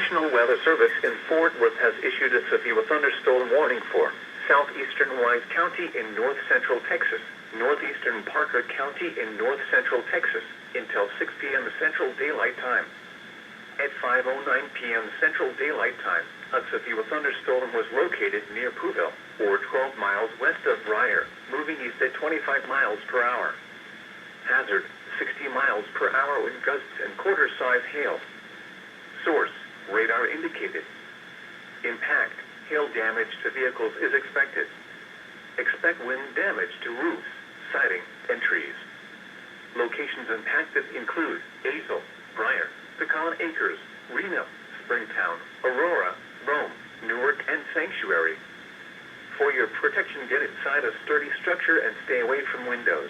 National Weather Service in Fort Worth has issued a severe thunderstorm warning for southeastern Wise County in north-central Texas, northeastern Parker County in north-central Texas, until 6 p.m. Central Daylight Time. At 5:09 p.m. Central Daylight Time, a severe thunderstorm was located near Pooville, or 12 miles west of Briar, moving east at 25 miles per hour. Hazard, 60 miles per hour with gusts and quarter-size hail. Source, radar indicated. Impact, hail damage to vehicles is expected. Expect wind damage to roofs, siding, and trees. Locations impacted include Azle, Briar, Pecan Acres, Reno, Springtown, Aurora, Rome, Newark, and Sanctuary. For your protection, get inside a sturdy structure and stay away from windows.